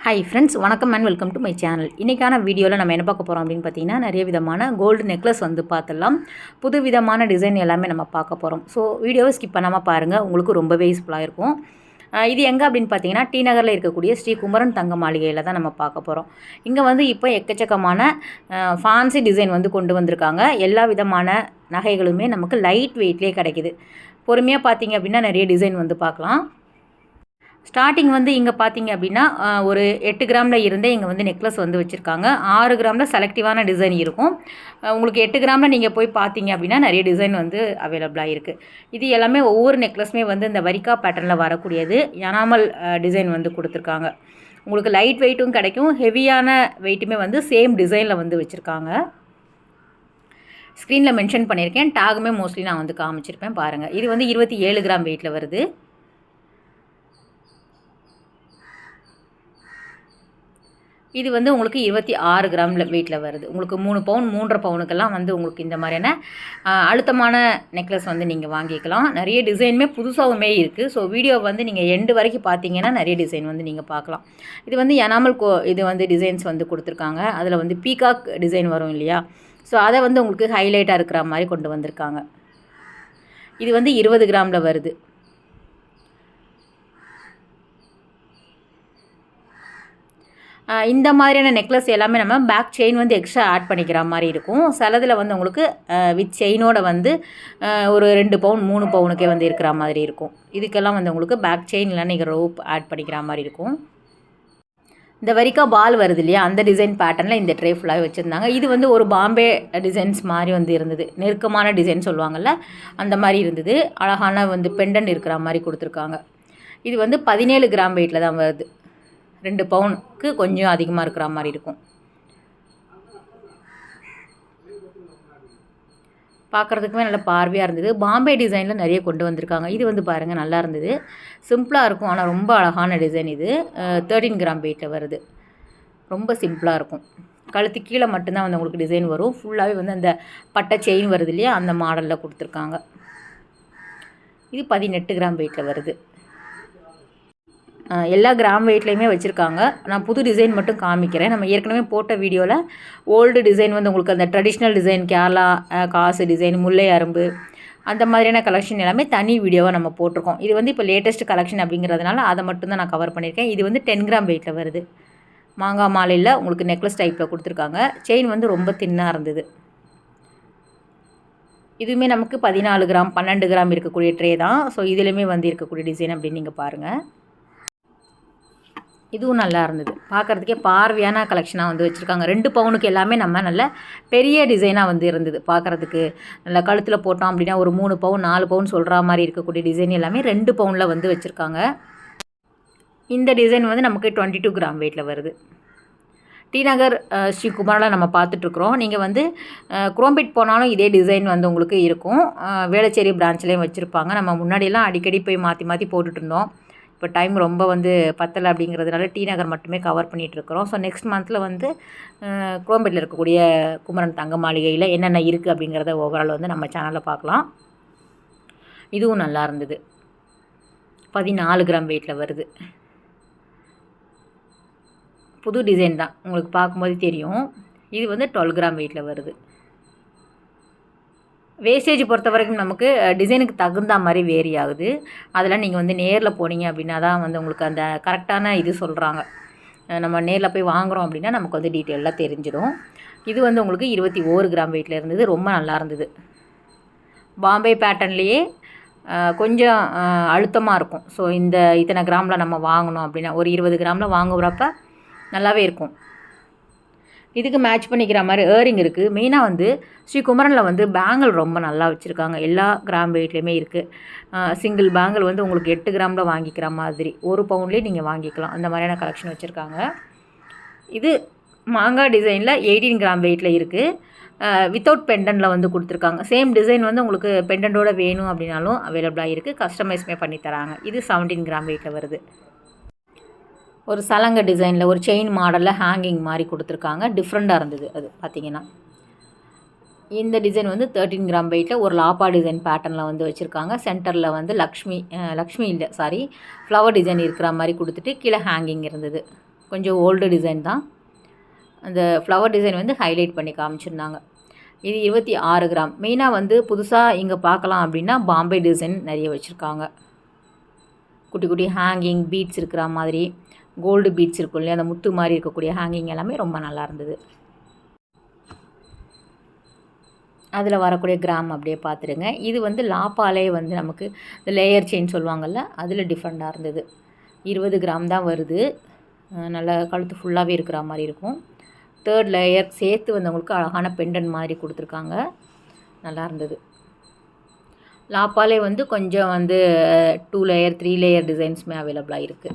Hi friends, வணக்கம் and welcome to my channel. இன்றைக்கான வீடியோவில் நம்ம என்ன பார்க்க போகிறோம் அப்படின்னு பார்த்தீங்கன்னா, நிறைய விதமான கோல்டு நெக்லஸ் வந்து பார்த்துடலாம். புது விதமான டிசைன் எல்லாமே நம்ம பார்க்க போகிறோம். ஸோ வீடியோவை ஸ்கிப் பண்ணாமல் பாருங்கள், உங்களுக்கு ரொம்பவே யூஸ்ஃபுல்லாக இருக்கும். இது எங்கே அப்படின்னு பார்த்தீங்கன்னா, டி நகரில் இருக்கக்கூடிய ஸ்ரீ குமரன் தங்க மாளிகையில் தான் நம்ம பார்க்க போகிறோம். இங்கே வந்து இப்போ எக்கச்சக்கமான ஃபேன்சி டிசைன் வந்து கொண்டு வந்திருக்காங்க. எல்லா விதமான நகைகளுமே நமக்கு லைட் வெயிட்லேயே கிடைக்கிது. பொறுமையாக பார்த்தீங்க அப்படின்னா நிறைய டிசைன் வந்து பார்க்கலாம். ஸ்டார்டிங் வந்து இங்கே பார்த்தீங்க அப்படின்னா ஒரு 8 கிராமில் இருந்தே இங்கே வந்து நெக்லஸ் வந்து வச்சுருக்காங்க. 6 கிராமில் செலக்டிவான டிசைன் இருக்கும். உங்களுக்கு 8 கிராமில் நீங்கள் போய் பார்த்தீங்க அப்படின்னா நிறைய டிசைன் வந்து அவைலபிளாக இருக்குது. இது எல்லாமே ஒவ்வொரு நெக்லஸுமே வந்து இந்த வரிக்கா பேட்டர்னில் வரக்கூடியது. எனாமல் டிசைன் வந்து கொடுத்துருக்காங்க. உங்களுக்கு லைட் வெயிட்டும் கிடைக்கும், ஹெவியான வெயிட்டுமே வந்து சேம் டிசைனில் வந்து வச்சுருக்காங்க. ஸ்க்ரீனில் மென்ஷன் பண்ணியிருக்கேன், டேகுமே மோஸ்ட்லி நான் வந்து காமிச்சிருப்பேன் பாருங்கள். இது வந்து 27 கிராம் வெயிட்டில் வருது. இது வந்து உங்களுக்கு 26 கிராமில் வெயிட்டில் வருது. உங்களுக்கு 3 பவுன் 3.5 பவுனுக்கெல்லாம் வந்து உங்களுக்கு இந்த மாதிரியான அழுத்தமான நெக்லஸ் வந்து நீங்கள் வாங்கிக்கலாம். நிறைய டிசைனுமே புதுசாகவுமே இருக்குது. ஸோ வீடியோ வந்து நீங்கள் எண்டு வரைக்கும் பார்த்தீங்கன்னா நிறைய டிசைன் வந்து நீங்கள் பார்க்கலாம். இது வந்து எனாமல் இது வந்து டிசைன்ஸ் வந்து கொடுத்துருக்காங்க. அதில் வந்து பீகாக் டிசைன் வரும் இல்லையா, ஸோ அதை வந்து உங்களுக்கு ஹைலைட்டாக இருக்கிற மாதிரி கொண்டு வந்திருக்காங்க. இது வந்து 20 கிராமில் வருது. இந்த மாதிரியான நெக்லஸ் எல்லாமே நம்ம பேக் செயின் வந்து எக்ஸ்ட்ரா ஆட் பண்ணிக்கிற மாதிரி இருக்கும். சிலதில் வந்து உங்களுக்கு வித் செயினோட வந்து ஒரு 2 பவுன் 3 பவுனுக்கே வந்து இருக்கிற மாதிரி இருக்கும். இதுக்கெல்லாம் வந்து உங்களுக்கு பேக் செயின் இல்லைன்னா நீங்கள் ரோப் ஆட் பண்ணிக்கிற மாதிரி இருக்கும். இந்த வரிக்கா பால் வருது இல்லையா, அந்த டிசைன் பேட்டர்னில் இந்த ட்ரே ஃபுல்லாக வச்சுருந்தாங்க. இது வந்து ஒரு பாம்பே டிசைன்ஸ் மாதிரி வந்து இருந்தது. நெருக்கமான டிசைன் சொல்லுவாங்கள்ல, அந்த மாதிரி இருந்தது. அழகான வந்து பெண்டன் இருக்கிற மாதிரி கொடுத்துருக்காங்க. இது வந்து 17 கிராம் வெயிட்டில் தான் வருது. 2 பவுனுக்கு கொஞ்சம் அதிகமாக இருக்கிற மாதிரி இருக்கும். பார்க்குறதுக்குமே நல்ல பார்வையாக இருந்தது. பாம்பே டிசைனில் நிறைய கொண்டு வந்திருக்காங்க. இது வந்து பாருங்கள், நல்லா இருந்தது. சிம்பிளாக இருக்கும், ஆனால் ரொம்ப அழகான டிசைன். இது 13 கிராம் வெயிட்டில் வருது. ரொம்ப சிம்பிளாக இருக்கும். கழுத்து கீழே மட்டும்தான் வந்து உங்களுக்கு டிசைன் வரும். ஃபுல்லாகவே வந்து அந்த பட்டை செயின் வருது இல்லையா, அந்த மாடலில் கொடுத்துருக்காங்க. இது 18 கிராம் வெயிட்டில் வருது. எல்லா கிராம் வெயிட்லேயுமே வச்சுருக்காங்க. நான் புது டிசைன் மட்டும் காமிக்கிறேன். நம்ம ஏற்கனவே போட்ட வீடியோவில் ஓல்டு டிசைன் வந்து உங்களுக்கு அந்த ட்ரெடிஷ்னல் டிசைன், கேரளா காசு டிசைன், முல்லை அரும்பு, அந்த மாதிரியான கலெக்ஷன் எல்லாமே தனி வீடியோவாக நம்ம போட்டிருக்கோம். இது வந்து இப்போ லேட்டஸ்ட் கலெக்ஷன் அப்படிங்கிறதுனால அதை மட்டும் தான் நான் கவர் பண்ணியிருக்கேன். இது வந்து 10 கிராம் வெயிட்டில் வருது. மாங்காய் மாலையில் உங்களுக்கு நெக்லஸ் டைப்பில் கொடுத்துருக்காங்க. செயின் வந்து ரொம்ப தின்னாக இருந்தது. இதுவுமே நமக்கு 14 கிராம் 12 கிராம் இருக்கக்கூடிய ட்ரே தான். ஸோ இதுலேயுமே வந்து இருக்கக்கூடிய டிசைன் அப்படின்னு நீங்கள் பாருங்கள். இதுவும் நல்லா இருந்தது. பார்க்குறதுக்கே பார்வையான கலெக்ஷனாக வந்து வச்சுருக்காங்க. 2 பவுனுக்கு எல்லாமே நம்ம நல்ல பெரிய டிசைனாக வந்து இருந்தது. பார்க்குறதுக்கு நல்லா கழுத்தில் போட்டோம் அப்படின்னா ஒரு 3 பவுன் 4 பவுன் சொல்கிற மாதிரி இருக்கக்கூடிய டிசைன் எல்லாமே 2 பவுனில் வந்து வச்சுருக்காங்க. இந்த டிசைன் வந்து நமக்கு 22 கிராம் வெயிட்டில் வருது. டி நகர் ஸ்ரீ குமரனில் நம்ம பார்த்துட்ருக்குறோம். நீங்கள் வந்து குரோம்பேட் போனாலும் இதே டிசைன் வந்து உங்களுக்கு இருக்கும். வேளச்சேரி பிரான்ச்லேயும் வச்சுருப்பாங்க. நம்ம முன்னாடியெல்லாம் அடிக்கடி போய் மாற்றி மாற்றி போட்டுட்டு இருந்தோம். இப்போ டைம் ரொம்ப வந்து பத்தலை அப்படிங்கிறதுனால டி நகர் மட்டுமே கவர் பண்ணிகிட்ருக்குறோம். ஸோ நெக்ஸ்ட் மந்தில் வந்து குரோம்பேட்டில் இருக்கக்கூடிய குமரன் தங்க மாளிகையில் என்னென்ன இருக்குது அப்படிங்கிறத ஓவரால் வந்து நம்ம சேனலில் பார்க்கலாம். இதுவும் நல்லா இருந்தது. 14 கிராம் வெயிட்டில் வருது. புது டிசைன் தான், உங்களுக்கு பார்க்கும்போது தெரியும். இது வந்து 12 கிராம் வெயிட்டில் வருது. வேஸ்டேஜ் பொறுத்த வரைக்கும் நமக்கு டிசைனுக்கு தகுந்த மாதிரி வேரி ஆகுது. அதெல்லாம் நீங்கள் வந்து நேரில் போனீங்க அப்படின்னா தான் வந்து உங்களுக்கு அந்த கரெக்டான இது சொல்கிறாங்க. நம்ம நேரில் போய் வாங்குகிறோம் அப்படின்னா நமக்கு வந்து டீட்டெயிலாக தெரிஞ்சிடும். இது வந்து உங்களுக்கு 21 கிராம் வெயிட்டில் இருந்தது. ரொம்ப நல்லா இருந்தது. பாம்பே பேட்டர்ன்லேயே கொஞ்சம் அழுத்தமாக இருக்கும். ஸோ இத்தனை கிராமில் நம்ம வாங்கணும் அப்படின்னா ஒரு 20 கிராமில் வாங்குறப்ப நல்லாவே இருக்கும். இதுக்கு மேட்ச் பண்ணிக்கிற மாதிரி ஏரிங் இருக்குது. மெயினாக வந்து ஸ்ரீ குமரனில் வந்து பேங்கிள் ரொம்ப நல்லா வச்சுருக்காங்க. எல்லா கிராம் வெயிட்லேயுமே இருக்குது. சிங்கிள் பேங்கிள் வந்து உங்களுக்கு 8 கிராமில் வாங்கிக்கிற மாதிரி 1 பவுன்லேயே நீங்கள் வாங்கிக்கலாம். அந்த மாதிரியான கலெக்ஷன் வச்சுருக்காங்க. இது மாங்காய் டிசைனில் 18 கிராம் வெயிட்டில் இருக்குது. வித்தவுட் பெண்டனில் வந்து கொடுத்துருக்காங்க. சேம் டிசைன் வந்து உங்களுக்கு பெண்டன்ட்டோட வேணும் அப்படின்னாலும் அவைலபிளாக இருக்குது. கஸ்டமைஸ்மே பண்ணி தராங்க. இது 17 கிராம் வெயிட்டில் வருது. ஒரு சலங்கை டிசைனில் ஒரு செயின் மாடலில் ஹேங்கிங் மாதிரி கொடுத்துருக்காங்க. டிஃப்ரெண்ட்டாக இருந்தது அது பார்த்திங்கன்னா. இந்த டிசைன் வந்து 13 கிராம் வெயிட்டில் ஒரு லாப்பா டிசைன் பேட்டர்னில் வந்து வச்சுருக்காங்க. சென்டரில் வந்து லக்ஷ்மி இல்லை ஃப்ளவர் டிசைன் இருக்கிற மாதிரி கொடுத்துட்டு கீழே ஹேங்கிங் இருந்தது. கொஞ்சம் ஓல்டு டிசைன் தான். அந்த ஃப்ளவர் டிசைன் வந்து ஹைலைட் பண்ணி காமிச்சிருந்தாங்க. இது 26 கிராம். மெயினாக வந்து புதுசாக இங்கே பார்க்கலாம் அப்படின்னா பாம்பே டிசைன் நிறைய வச்சுருக்காங்க. குட்டி குட்டி ஹேங்கிங் பீட்ஸ் இருக்கிற மாதிரி, கோல்டு பீட்ஸ் இருக்கும் இல்லையா, அந்த முத்து மாதிரி இருக்கக்கூடிய ஹேங்கிங் எல்லாமே ரொம்ப நல்லா இருந்தது. அதில் வரக்கூடிய கிராம் அப்படியே பார்த்துடுங்க. இது வந்து லாப்பாலே வந்து நமக்கு இந்த லேயர் செயின் சொல்லுவாங்கள்ல, அதில் டிஃப்ரெண்ட்டாக இருந்தது. 20 கிராம் தான் வருது. நல்லா கழுத்து ஃபுல்லாகவே இருக்கிற மாதிரி இருக்கும். 3rd லேயர் சேர்த்து வந்தவங்களுக்கு அழகான பெண்டன் மாதிரி கொடுத்துருக்காங்க. நல்லா இருந்தது. லாப்பாலே வந்து கொஞ்சம் வந்து 2 லேயர் 3 லேயர் டிசைன்ஸுமே அவைலபிளாக இருக்குது.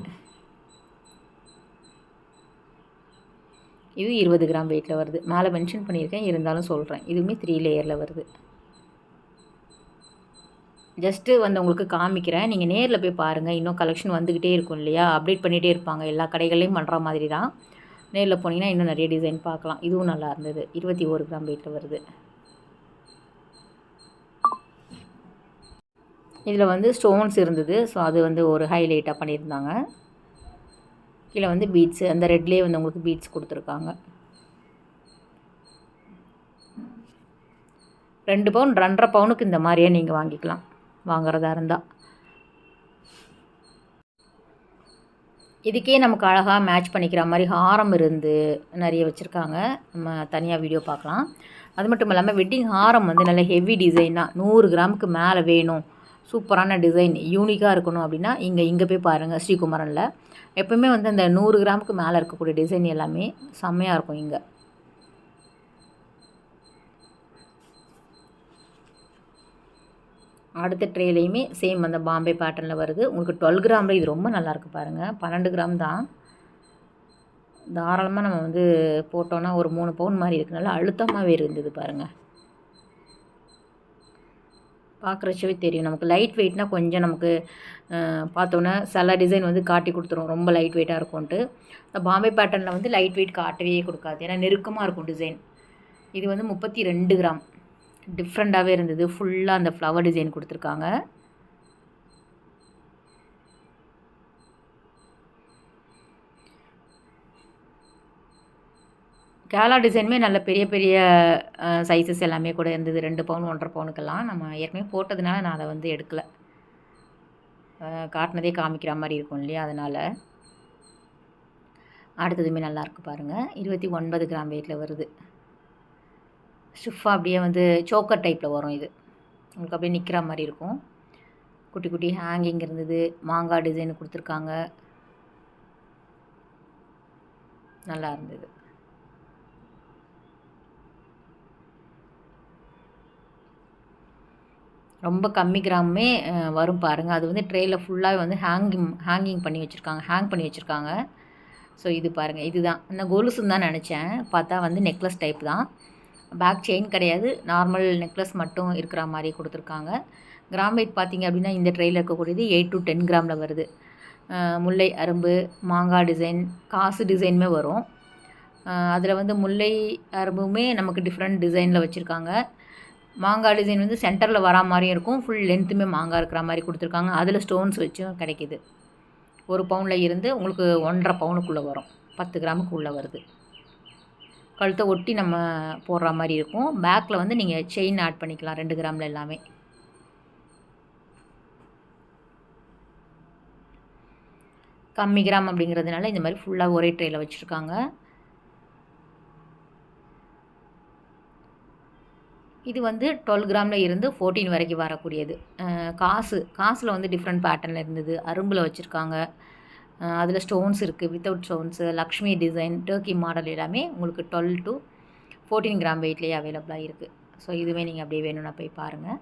இது 20 கிராம் வெயிட்டில் வருது. மேலே மென்ஷன் பண்ணியிருக்கேன், இருந்தாலும் சொல்கிறேன். இதுவுமே 3 லேயரில் வருது. ஜஸ்ட்டு வந்து உங்களுக்கு காமிக்கிறேன். நீங்கள் நேரில் போய் பாருங்கள். இன்னும் கலெக்ஷன் வந்துக்கிட்டே இருக்கும் இல்லையா, அப்டேட் பண்ணிகிட்டே இருப்பாங்க. எல்லா கடைகளையும் பண்ணுற மாதிரி தான். நேரில் போனீங்கன்னா இன்னும் நிறைய டிசைன் பார்க்கலாம். இதுவும் நல்லா இருந்தது. 21 கிராம் வெயிட்டில் வருது. இதில் வந்து ஸ்டோன்ஸ் இருந்தது. ஸோ அது வந்து ஒரு ஹைலைட்டாக பண்ணியிருந்தாங்க. கீழே வந்து பீட்ஸு, அந்த ரெட்லேயே வந்து உங்களுக்கு பீட்ஸ் கொடுத்துருக்காங்க. 2 பவுன் 2.5 பவுனுக்கு இந்த மாதிரியே நீங்கள் வாங்கிக்கலாம், வாங்குறதா இருந்தால். இதுக்கே நமக்கு அழகாக மேட்ச் பண்ணிக்கிற மாதிரி ஹாரம் இருந்து நிறைய வச்சுருக்காங்க. நம்ம தனியாக வீடியோ பார்க்கலாம். அது மட்டும் இல்லாமல் வெட்டிங் ஹாரம் வந்து நல்ல ஹெவி டிசைனாக 100 கிராமுக்கு மேலே வேணும், சூப்பரான டிசைன், யூனிக்காக இருக்கணும் அப்படின்னா இங்கே போய் பாருங்கள். ஸ்ரீகுமரனில் எப்போவுமே வந்து அந்த 100 கிராமுக்கு மேலே இருக்கக்கூடிய டிசைன் எல்லாமே செம்மையாக இருக்கும். இங்கே அடுத்த ட்ரேலையுமே சேம் அந்த பாம்பே பேட்டர்னில் வருது. உங்களுக்கு 12 கிராமில் இது ரொம்ப நல்லாயிருக்கு பாருங்கள். 12 கிராம் தான். தாராளமாக நம்ம வந்து போட்டோன்னா ஒரு 3 பவுன் மாதிரி இருக்குது. நல்லா அழுத்தமாகவே இருந்தது பாருங்கள். பார்க்குறச்சவே தெரியும். நமக்கு லைட் வெயிட்னால் கொஞ்சம் நமக்கு பார்த்தோன்னா சில டிசைன் வந்து காட்டி கொடுத்துரும், ரொம்ப லைட் வெயிட்டாக இருக்கும்ன்ட்டு. இந்த பாம்பே பேட்டர்னில் வந்து லைட் வெயிட் காட்டவே கொடுக்காது, ஏன்னா நெருக்கமாக இருக்கும் டிசைன். இது வந்து 32 கிராம். டிஃப்ரெண்ட்டாகவே இருந்தது. ஃபுல்லாக அந்த ஃப்ளவர் டிசைன் கொடுத்துருக்காங்க. கேலா டிசைனுமே நல்ல பெரிய பெரிய சைஸஸ் எல்லாமே கூட இருந்தது. 2 பவுன் 1.5 பவுனுக்கெல்லாம். நம்ம ஏற்கனவே போட்டதுனால நான் அதை வந்து எடுக்கலை. காட்டினதே காமிக்கிற மாதிரி இருக்கும் இல்லையா, அதனால். அடுத்ததுமே நல்லாயிருக்கு பாருங்கள். 29 கிராம் வெயிட்டில் வருது. ஸ்டிஃபாக அப்படியே வந்து சோக்கர் டைப்பில் வரும். இது உங்களுக்கு அப்படியே நிற்கிற மாதிரி இருக்கும். குட்டி குட்டி ஹேங்கிங் இருந்தது. மாங்காய் டிசைன் கொடுத்துருக்காங்க. நல்லா இருந்தது. ரொம்ப கம்மி கிராமே வரும் பாருங்கள். அது வந்து ட்ரேயில் ஃபுல்லாக வந்து ஹேங்கிங் பண்ணி வச்சுருக்காங்க, ஹேங் பண்ணி வச்சுருக்காங்க. ஸோ இது பாருங்கள், இதுதான் இந்த கொலுசுன்னு தான் நினச்சேன். பார்த்தா வந்து நெக்லஸ் டைப் தான். பேக் செயின் கிடையாது, நார்மல் நெக்லஸ் மட்டும் இருக்கிற மாதிரி கொடுத்துருக்காங்க. கிராம் வெயிட் பார்த்திங்க அப்படின்னா இந்த ட்ரேயில் இருக்கக்கூடியது 8 to 10 கிராமில் வருது. முல்லை அரும்பு, மாங்காய் டிசைன், காசு டிசைனுமே வரும். அதில் வந்து முல்லை அரும்புமே நமக்கு டிஃப்ரெண்ட் டிசைனில் வச்சுருக்காங்க. மாங்காய் டிசைன் வந்து சென்டரில் வரா மாதிரியும் இருக்கும், ஃபுல் லென்த்துமே மாங்காய் இருக்கிற மாதிரி கொடுத்துருக்காங்க. அதில் ஸ்டோன்ஸ் வச்சும் கிடைக்கிது. 1 பவுனில் இருந்து உங்களுக்கு 1.5 பவுனுக்குள்ளே வரும். 10 கிராமுக்கு உள்ளே வருது. கழுத்தை ஒட்டி நம்ம போடுற மாதிரி இருக்கும். பேக்கில் வந்து நீங்கள் செயின் ஆட் பண்ணிக்கலாம் 2 கிராமில் எல்லாமே. கம்மி கிராம் அப்படிங்கிறதுனால இந்த மாதிரி ஃபுல்லாக ஒரே ட்ரேயில் வச்சுருக்காங்க. இது வந்து 12 கிராமில் இருந்து 14 வரைக்கும் வரக்கூடியது. காசில் வந்து டிஃப்ரெண்ட் பேட்டர்னில் இருந்தது. அரும்பில் வச்சுருக்காங்க. அதில் ஸ்டோன்ஸ் இருக்குது, without stones, Lakshmi design, Turkey model எல்லாமே உங்களுக்கு 12 to 14 கிராம் வெயிட்லேயே அவைலபிளாக இருக்குது. ஸோ இதுவே நீங்கள் அப்படியே வேணும்னா போய் பாருங்கள்.